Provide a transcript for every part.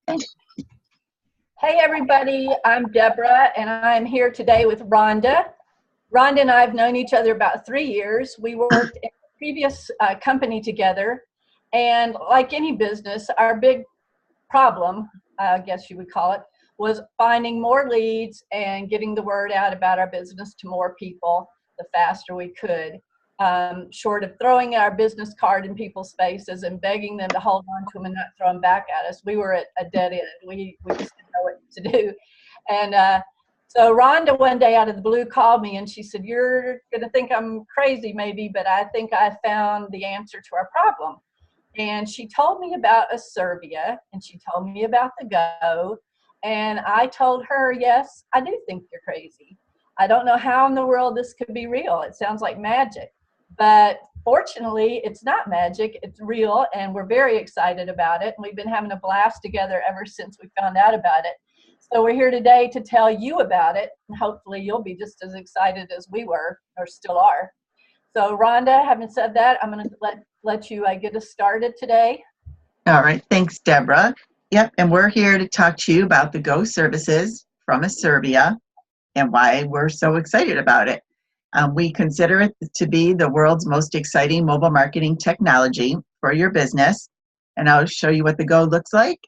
Hey everybody, I'm Debra and I'm here today with Rhonda. Rhonda and I have known each other about 3 years. We worked in a previous company together, and like any business, our big problem, I guess you would call it, was finding more leads and getting the word out about our business to more people the faster we could. Short of throwing our business card in people's faces and begging them to hold on to them and not throw them back at us, we were at a dead end. We just didn't know what to do. And so Rhonda one day out of the blue called me and she said, "You're going to think I'm crazy maybe, but I think I found the answer to our problem." And she told me about Asirvia, and she told me about the Go. And I told her, yes, I do think you're crazy. I don't know how in the world this could be real. It sounds like magic. But fortunately, it's not magic. It's real, and we're very excited about it. And we've been having a blast together ever since we found out about it. So we're here today to tell you about it, and hopefully you'll be just as excited as we were, or still are. So Rhonda, having said that, I'm going to let you get us started today. All right, thanks, Debra. Yep, and we're here to talk to you about the Go services from Asirvia and why we're so excited about it. We consider it to be the world's most exciting mobile marketing technology for your business. And I'll show you what the Go looks like.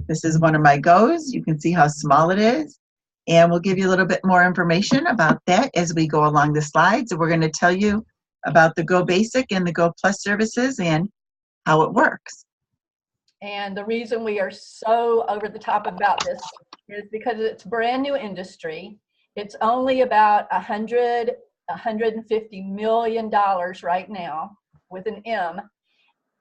This is one of my Go's. You can see how small it is. And we'll give you a little bit more information about that as we go along the slides. So we're going to tell you about the Go Basic and the Go Plus services and how it works. And the reason we are so over the top about this is because it's a brand new industry. It's only about $150 million right now with an M.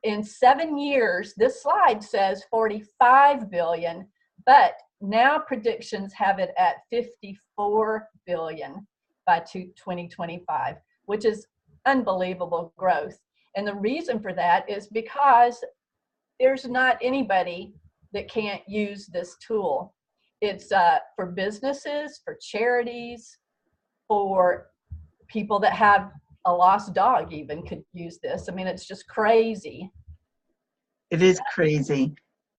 In 7 years, this slide says 45 billion, but now predictions have it at 54 billion by 2025, which is unbelievable growth. And the reason for that is because there's not anybody that can't use this tool. It's for businesses, for charities, for people that have a lost dog even could use this. I mean, it's just crazy. It is crazy.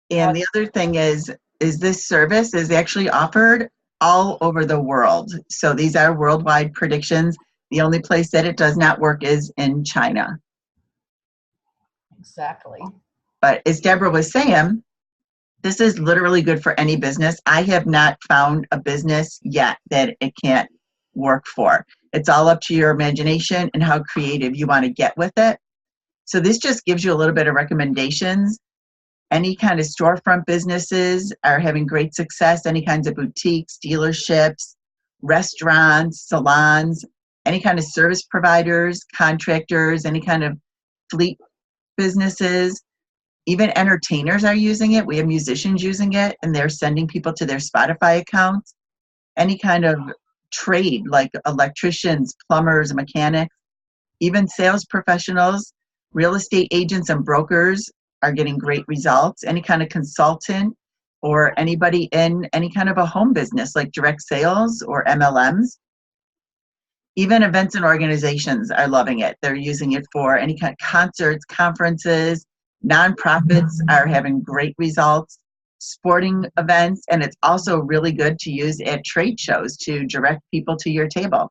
And the other thing is this service is actually offered all over the world. So these are worldwide predictions. The only place that it does not work is in China. Exactly. But as Debra was saying, this is literally good for any business. I have not found a business yet that it can't work for. It's all up to your imagination and how creative you want to get with it. So this just gives you a little bit of recommendations. Any kind of storefront businesses are having great success. Any kinds of boutiques, dealerships, restaurants, salons, any kind of service providers, contractors, any kind of fleet businesses. Even entertainers are using it. We have musicians using it, and they're sending people to their Spotify accounts. Any kind of trade, like electricians, plumbers, mechanics, even sales professionals, real estate agents and brokers are getting great results. Any kind of consultant or anybody in any kind of a home business like direct sales or MLMs. Even events and organizations are loving it. They're using it for any kind of concerts, conferences. Nonprofits are having great results, sporting events, and it's also really good to use at trade shows to direct people to your table.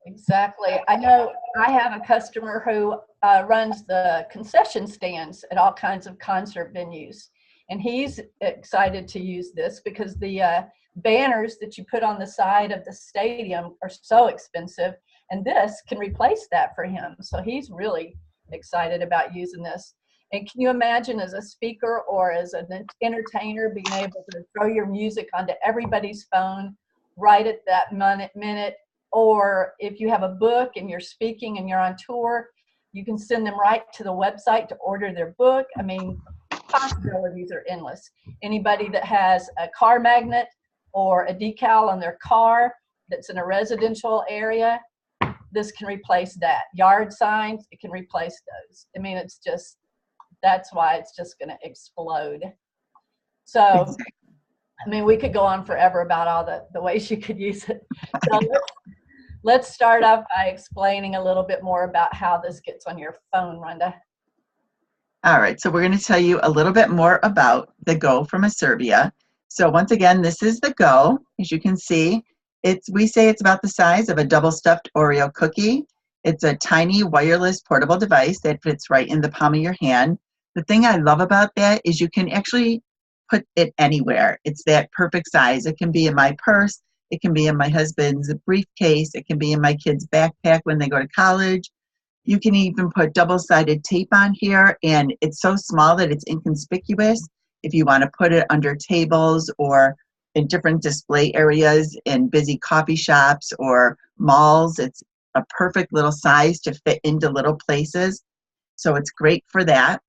Exactly. I know I have a customer who runs the concession stands at all kinds of concert venues, and he's excited to use this because the banners that you put on the side of the stadium are so expensive, and this can replace that for him. So he's really excited about using this. And can you imagine, as a speaker or as an entertainer, being able to throw your music onto everybody's phone right at that minute? Or if you have a book and you're speaking and you're on tour, you can send them right to the website to order their book. I mean, possibilities are endless. Anybody that has a car magnet or a decal on their car that's in a residential area, this can replace that. Yard signs, it can replace those. I mean, it's just, that's why it's just going to explode. So, I mean, we could go on forever about all the ways you could use it. So let's start off by explaining a little bit more about how this gets on your phone, Rhonda. All right, so we're going to tell you a little bit more about the Go from Asirvia. So once again, this is the Go. As you can see, we say it's about the size of a double stuffed Oreo cookie. It's a tiny wireless portable device that fits right in the palm of your hand. The thing I love about that is you can actually put it anywhere. It's that perfect size. It can be in my purse. It can be in my husband's briefcase. It can be in my kid's backpack when they go to college. You can even put double-sided tape on here, and it's so small that it's inconspicuous. If you want to put it under tables or in different display areas in busy coffee shops or malls, it's a perfect little size to fit into little places. So it's great for that.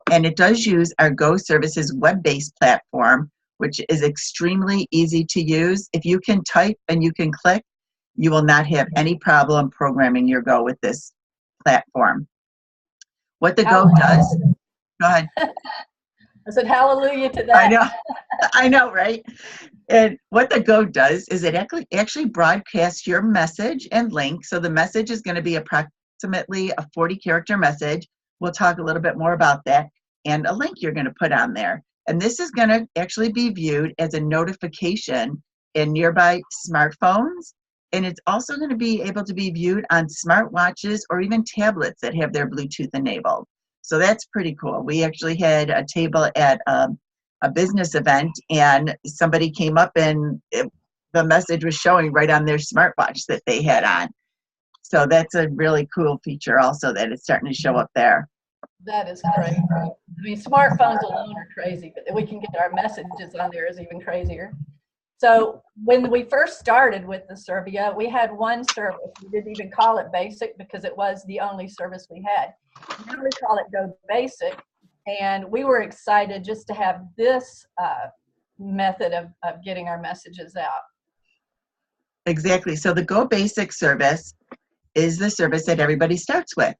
And it does use our Go Services web-based platform, which is extremely easy to use. If you can type and you can click, you will not have any problem programming your Go with this platform. What the Go does, go ahead. I said hallelujah to that. I know, right? And what the Go does is it actually broadcasts your message and link. So the message is going to be approximately a 40-character message. We'll talk a little bit more about that. And a link you're going to put on there. And this is going to actually be viewed as a notification in nearby smartphones. And it's also going to be able to be viewed on smartwatches or even tablets that have their Bluetooth enabled. So that's pretty cool. We actually had a table at a business event, and somebody came up and the message was showing right on their smartwatch that they had on. So that's a really cool feature also that it's starting to show up there. That is crazy. I mean, smartphones alone are crazy, but that we can get our messages on there is even crazier. So when we first started with Asirvia, we had one service. We didn't even call it basic because it was the only service we had. Now we call it Go Basic, and we were excited just to have this method of getting our messages out. Exactly. So the Go Basic service is the service that everybody starts with.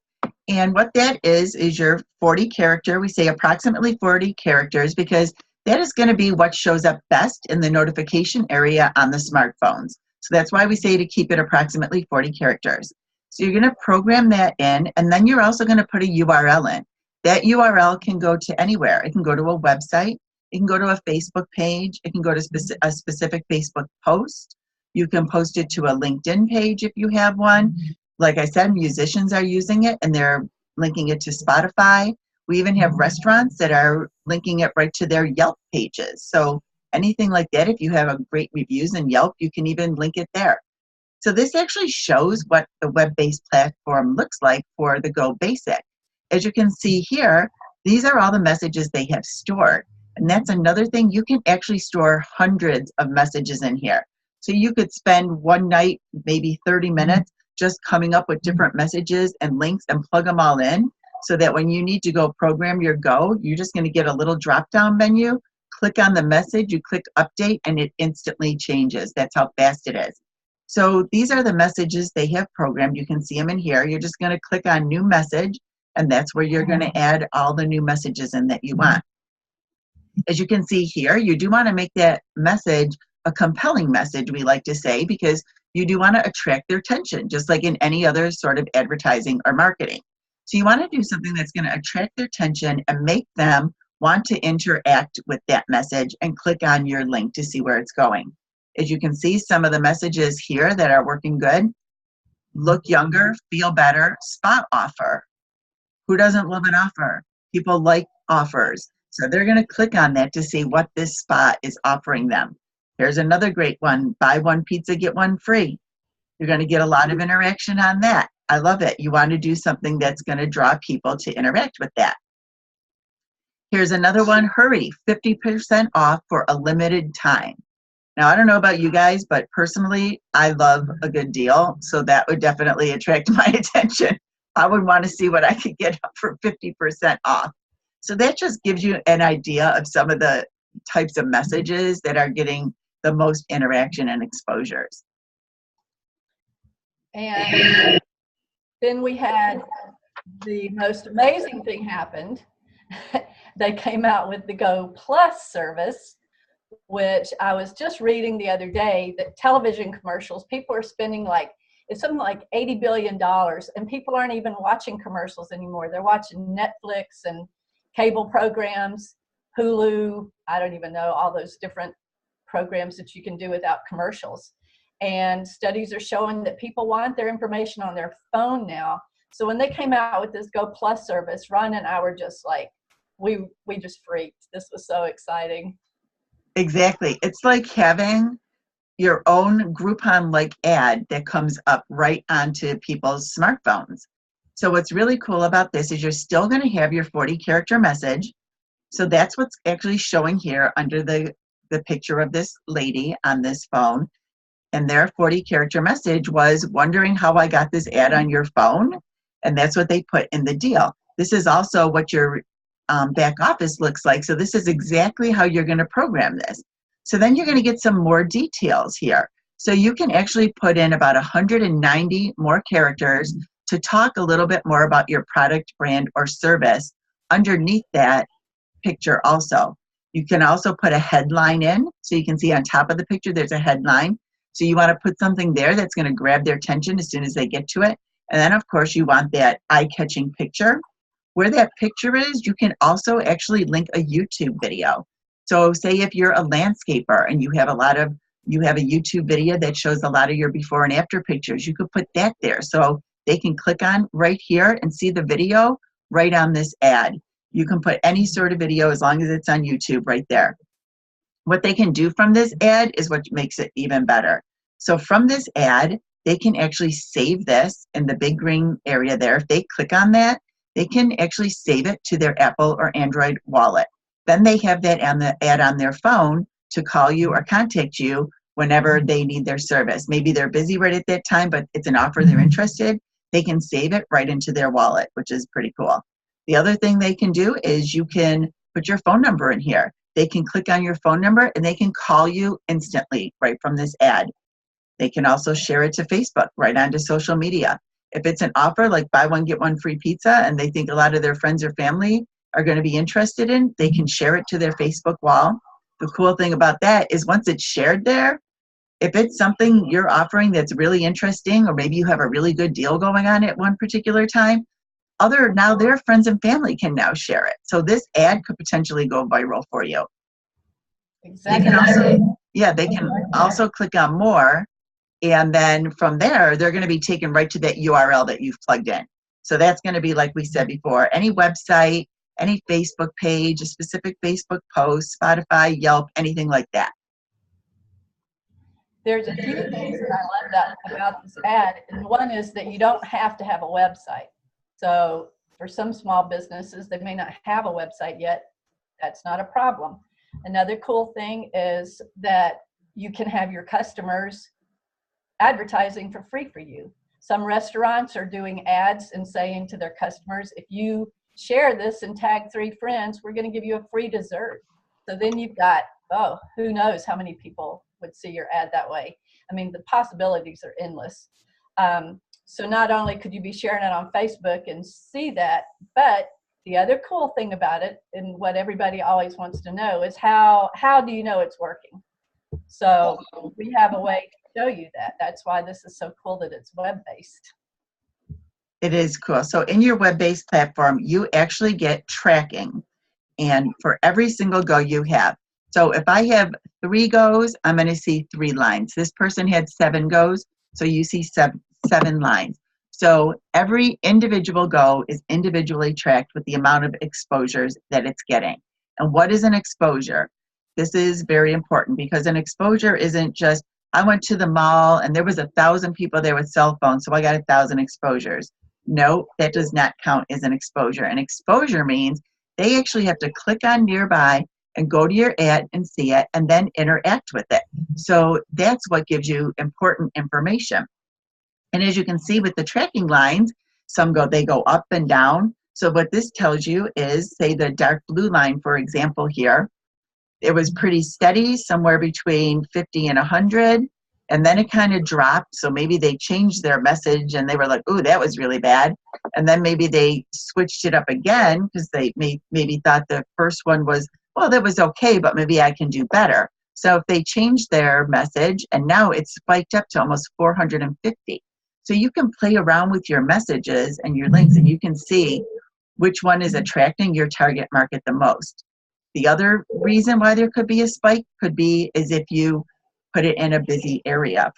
And what that is your 40 character, we say approximately 40 characters, because that is going to be what shows up best in the notification area on the smartphones. So that's why we say to keep it approximately 40 characters. So you're going to program that in, and then you're also going to put a URL in. That URL can go to anywhere. It can go to a website. It can go to a Facebook page. It can go to a specific Facebook post. You can post it to a LinkedIn page if you have one. Like I said, musicians are using it, and they're linking it to Spotify. We even have restaurants that are linking it right to their Yelp pages. So anything like that, if you have a great reviews in Yelp, you can even link it there. So this actually shows what the web-based platform looks like for the Go Basic. As you can see here, these are all the messages they have stored. And that's another thing, you can actually store hundreds of messages in here. So you could spend one night, maybe 30 minutes, just coming up with different messages and links and plug them all in, so that when you need to go program your Go, you're just going to get a little drop-down menu, click on the message, you click update, and it instantly changes. That's how fast it is. So these are the messages they have programmed. You can see them in here. You're just going to click on new message, and that's where you're going to add all the new messages in that you want. As you can see here, you do want to make that message a compelling message, we like to say, because you do want to attract their attention, just like in any other sort of advertising or marketing. So you want to do something that's going to attract their attention and make them want to interact with that message and click on your link to see where it's going. As you can see, some of the messages here that are working good: look younger, feel better, spot offer. Who doesn't love an offer? People like offers. So they're going to click on that to see what this spot is offering them. Here's another great one: buy one pizza, get one free. You're going to get a lot of interaction on that. I love it. You want to do something that's going to draw people to interact with that. Here's another one: hurry, 50% off for a limited time. Now, I don't know about you guys, but personally, I love a good deal. So that would definitely attract my attention. I would want to see what I could get for 50% off. So that just gives you an idea of some of the types of messages that are getting the most interaction and exposures. And then we had the most amazing thing happened. They came out with the Go Plus service, which I was just reading the other day that television commercials, people are spending it's something like $80 billion, and people aren't even watching commercials anymore. They're watching Netflix and cable programs, Hulu, I don't even know, all those different programs that you can do without commercials. And studies are showing that people want their information on their phone now. So when they came out with this Go Plus service, Ron and I were just like, we just freaked. This was so exciting. Exactly. It's like having your own Groupon-like ad that comes up right onto people's smartphones. So what's really cool about this is you're still going to have your 40-character message. So that's what's actually showing here under the picture of this lady on this phone. And their 40-character message was, wondering how I got this ad on your phone? And that's what they put in the deal. This is also what your back office looks like. So this is exactly how you're going to program this. So then you're going to get some more details here. So you can actually put in about 190 more characters to talk a little bit more about your product, brand, or service underneath that picture also. You can also put a headline in. So you can see on top of the picture, there's a headline. So you want to put something there that's going to grab their attention as soon as they get to it. And then, of course, you want that eye-catching picture. Where that picture is, you can also actually link a YouTube video. So say if you're a landscaper and you have a YouTube video that shows a lot of your before and after pictures, you could put that there. So they can click on right here and see the video right on this ad. You can put any sort of video as long as it's on YouTube right there. What they can do from this ad is what makes it even better. So from this ad, they can actually save this in the big green area there. If they click on that, they can actually save it to their Apple or Android wallet. Then they have that ad on their phone to call you or contact you whenever they need their service. Maybe they're busy right at that time, but it's an offer they're interested. They can save it right into their wallet, which is pretty cool. The other thing they can do is you can put your phone number in here. They can click on your phone number and they can call you instantly right from this ad. They can also share it to Facebook, right onto social media. If it's an offer like buy one, get one free pizza, and they think a lot of their friends or family are going to be interested in, they can share it to their Facebook wall. The cool thing about that is once it's shared there, if it's something you're offering that's really interesting, or maybe you have a really good deal going on at one particular time, now their friends and family can now share it. So this ad could potentially go viral for you. Exactly. They can also click on more, and then from there, they're going to be taken right to that URL that you've plugged in. So that's going to be, like we said before, any website, any Facebook page, a specific Facebook post, Spotify, Yelp, anything like that. There's a few things that I love about this ad, and one is that you don't have to have a website. So for some small businesses, they may not have a website yet. That's not a problem. Another cool thing is that you can have your customers advertising for free for you. Some restaurants are doing ads and saying to their customers, if you share this and tag 3 friends, we're going to give you a free dessert. So then you've got, who knows how many people would see your ad that way. I mean, the possibilities are endless. So not only could you be sharing it on Facebook and see that, but the other cool thing about it, and what everybody always wants to know, is how do you know it's working? So we have a way to show you that. That's why this is so cool that it's web-based. It is cool. So in your web-based platform, you actually get tracking, and for every single go you have. So if I have 3 goes, I'm going to see 3 lines. This person had 7 goes, so you see 7 lines. So every individual go is individually tracked with the amount of exposures that it's getting. And what is an exposure? This is very important, because an exposure isn't just, I went to the mall and there was 1,000 people there with cell phones, so I got 1,000 exposures. No, that does not count as an exposure. An exposure means they actually have to click on nearby and go to your ad and see it and then interact with it. So that's what gives you important information. And as you can see with the tracking lines, they go up and down. So what this tells you is, say the dark blue line, for example, here, it was pretty steady, somewhere between 50 and 100, and then it kind of dropped. So maybe they changed their message and they were like, ooh, that was really bad. And then maybe they switched it up again because they maybe thought the first one was, well, that was okay, but maybe I can do better. So if they changed their message, and now it's spiked up to almost 450. So you can play around with your messages and your links, and you can see which one is attracting your target market the most. The other reason why there could be a spike could be is if you put it in a busy area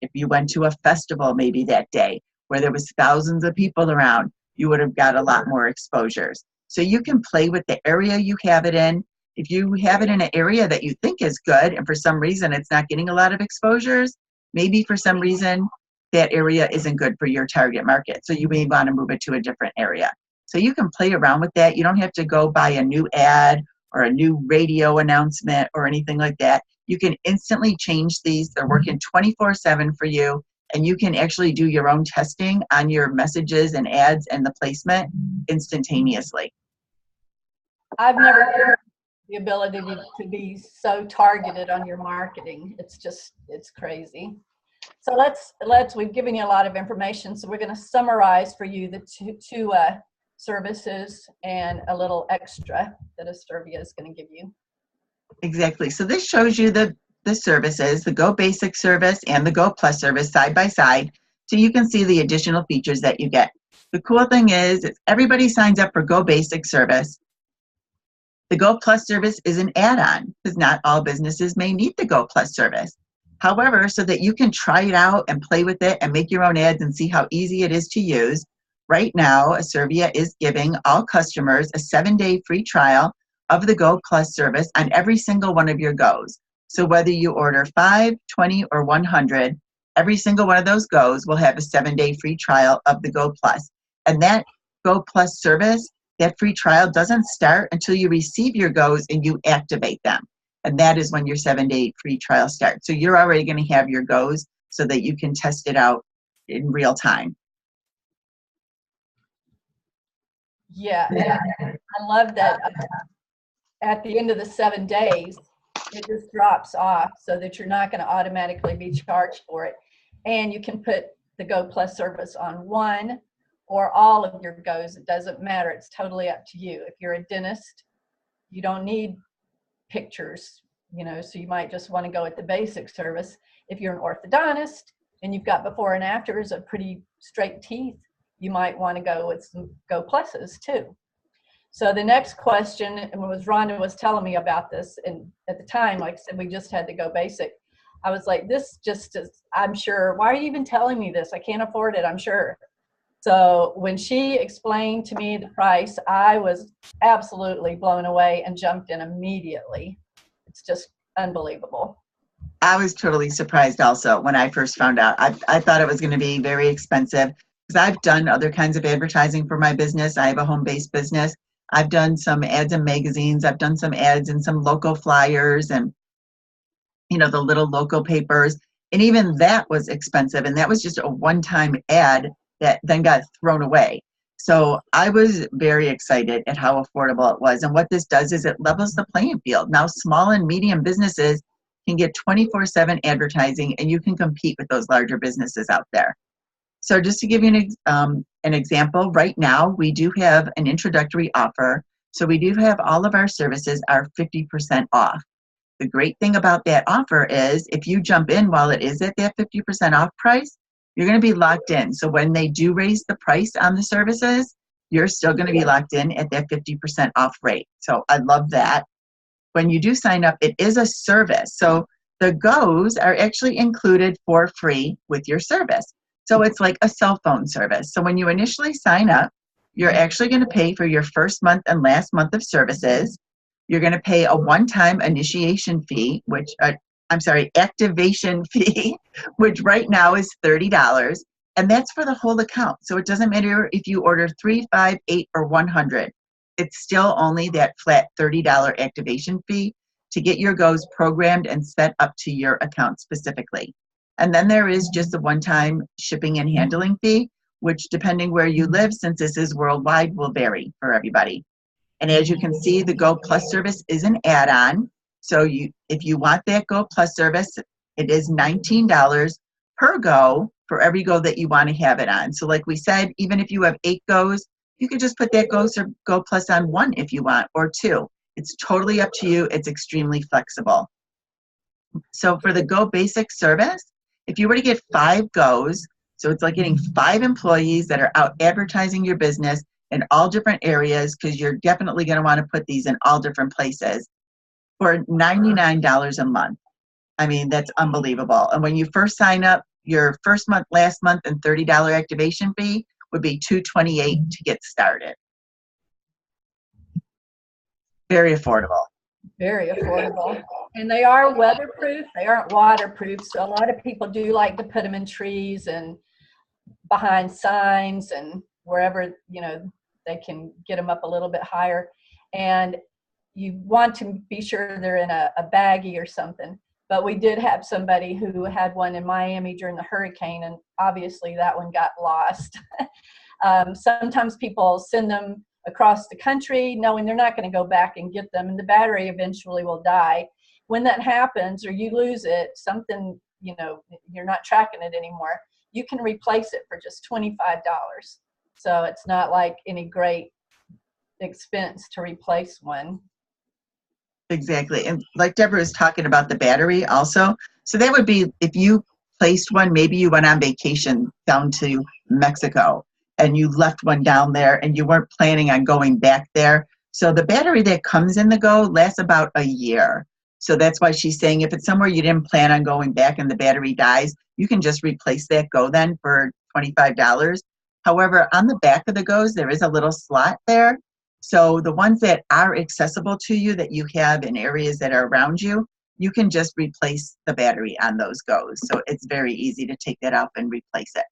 if you went to a festival maybe that day where there was thousands of people around, you would have got a lot more exposures. So you can play with the area you have it in. If you have it in an area that you think is good and for some reason it's not getting a lot of exposures, maybe for some reason that area isn't good for your target market. So you may want to move it to a different area. So you can play around with that. You don't have to go buy a new ad or a new radio announcement or anything like that. You can instantly change these. They're working 24/7 for you, and you can actually do your own testing on your messages and ads and the placement instantaneously. I've never had the ability to be so targeted on your marketing. It's crazy. So we've given you a lot of information. So we're going to summarize for you the two services and a little extra that Asirvia is going to give you. Exactly. So this shows you the services, the Go Basic service and the Go Plus service side by side. So you can see the additional features that you get. The cool thing is everybody signs up for Go Basic service. The Go Plus service is an add-on because not all businesses may need the Go Plus service. However, so that you can try it out and play with it and make your own ads and see how easy it is to use, right now, Asirvia is giving all customers a 7-day free trial of the Go Plus service on every single one of your Goes. So whether you order 5, 20, or 100, every single one of those Goes will have a 7-day free trial of the Go Plus. And that Go Plus service, that free trial doesn't start until you receive your Goes and you activate them. And that is when your 7-day free trial starts. So you're already going to have your Goes so that you can test it out in real time. Yeah, I love that. At the end of the 7 days, it just drops off so that you're not going to automatically be charged for it. And you can put the Go Plus service on one or all of your Goes. It doesn't matter. It's totally up to you. If you're a dentist, you don't need pictures, so you might just want to go with the basic service. If you're an orthodontist and you've got before and afters of pretty straight teeth, you might want to go with some Go Pluses too. So the next question, and Rhonda was telling me about this, and at the time, like I said, we just had to Go Basic. I was like, this just is, I'm sure, why are you even telling me this? I can't afford it, I'm sure. So when she explained to me the price, I was absolutely blown away and jumped in immediately. It's just unbelievable. I was totally surprised also when I first found out. I thought it was going to be very expensive because I've done other kinds of advertising for my business. I have a home-based business. I've done some ads in magazines. I've done some ads in some local flyers and, the little local papers. And even that was expensive. And that was just a one-time ad that then got thrown away. So I was very excited at how affordable it was. And what this does is it levels the playing field. Now, small and medium businesses can get 24/7 advertising, and you can compete with those larger businesses out there. So just to give you an example, right now we do have an introductory offer. So we do have all of our services are 50% off. The great thing about that offer is if you jump in while it is at that 50% off price, you're going to be locked in. So when they do raise the price on the services, you're still going to be locked in at that 50% off rate. So I love that. When you do sign up, it is a service. So the Goes are actually included for free with your service. So it's like a cell phone service. So when you initially sign up, you're actually going to pay for your first month and last month of services. You're going to pay a one-time initiation fee, activation fee, which right now is $30. And that's for the whole account. So it doesn't matter if you order 3, 5, 8, or 100. It's still only that flat $30 activation fee to get your Goes programmed and set up to your account specifically. And then there is just a one-time shipping and handling fee, which depending where you live, since this is worldwide, will vary for everybody. And as you can see, the Go Plus service is an add-on. So if you want that Go Plus service, it is $19 per Go for every Go that you want to have it on. So like we said, even if you have 8 Goes, you could just put that Go Plus on 1 if you want, or 2. It's totally up to you. It's extremely flexible. So for the Go Basic service, if you were to get 5 Goes, so it's like getting 5 employees that are out advertising your business, in all different areas, because you're definitely going to want to put these in all different places, for $99 a month. I mean, that's unbelievable. And when you first sign up, your first month, last month, and $30 activation fee would be $228 to get started. Very affordable. Very affordable. And they are weatherproof. They aren't waterproof. So a lot of people do like to put them in trees and behind signs and wherever, you know, they can get them up a little bit higher. And you want to be sure they're in a baggie or something. But we did have somebody who had one in Miami during the hurricane, and obviously that one got lost. Sometimes people send them across the country knowing they're not going to go back and get them, and the battery eventually will die. When that happens, or you lose it, something, you know, you're not tracking it anymore, you can replace it for just $25. So it's not like any great expense to replace one. Exactly. And like Debra was talking about the battery also. So that would be if you placed one, maybe you went on vacation down to Mexico and you left one down there and you weren't planning on going back there. So the battery that comes in the Go lasts about a year. So that's why she's saying if it's somewhere you didn't plan on going back and the battery dies, you can just replace that Go then for $25. However, on the back of the Goes, there is a little slot there. So the ones that are accessible to you that you have in areas that are around you, you can just replace the battery on those Goes. So it's very easy to take that out and replace it.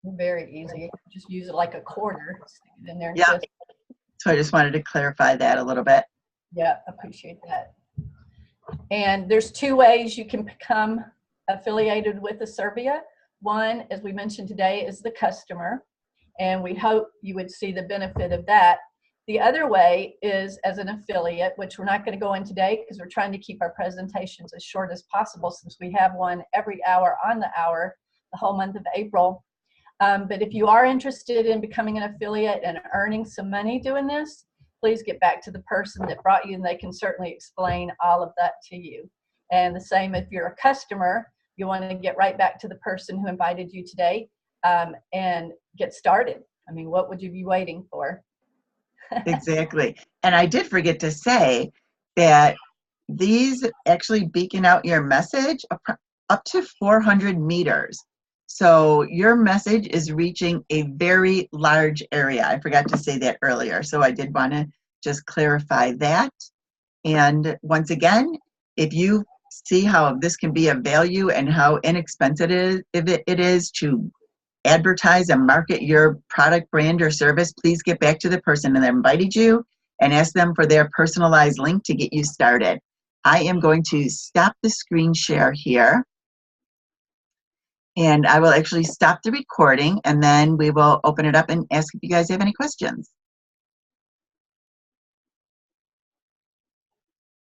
Very easy. Just use it like a quarter, stick it in there. And yeah. So I just wanted to clarify that a little bit. Yeah, appreciate that. And there's two ways you can become affiliated with Asirvia. One, as we mentioned today, is the customer, and we hope you would see the benefit of that. The other way is as an affiliate, which we're not going to go in today because we're trying to keep our presentations as short as possible since we have one every hour on the hour the whole month of April. But if you are interested in becoming an affiliate and earning some money doing this, please get back to the person that brought you and they can certainly explain all of that to you. And the same if you're a customer, you want to get right back to the person who invited you today and get started. I mean, what would you be waiting for? Exactly. And I did forget to say that these actually beacon out your message up to 400 meters. So your message is reaching a very large area. I forgot to say that earlier. So I did want to just clarify that. And once again, if you see how this can be of value and how inexpensive it is to advertise and market your product, brand, or service, please get back to the person that invited you and ask them for their personalized link to get you started. I am going to stop the screen share here, and I will actually stop the recording, and then we will open it up and ask if you guys have any questions.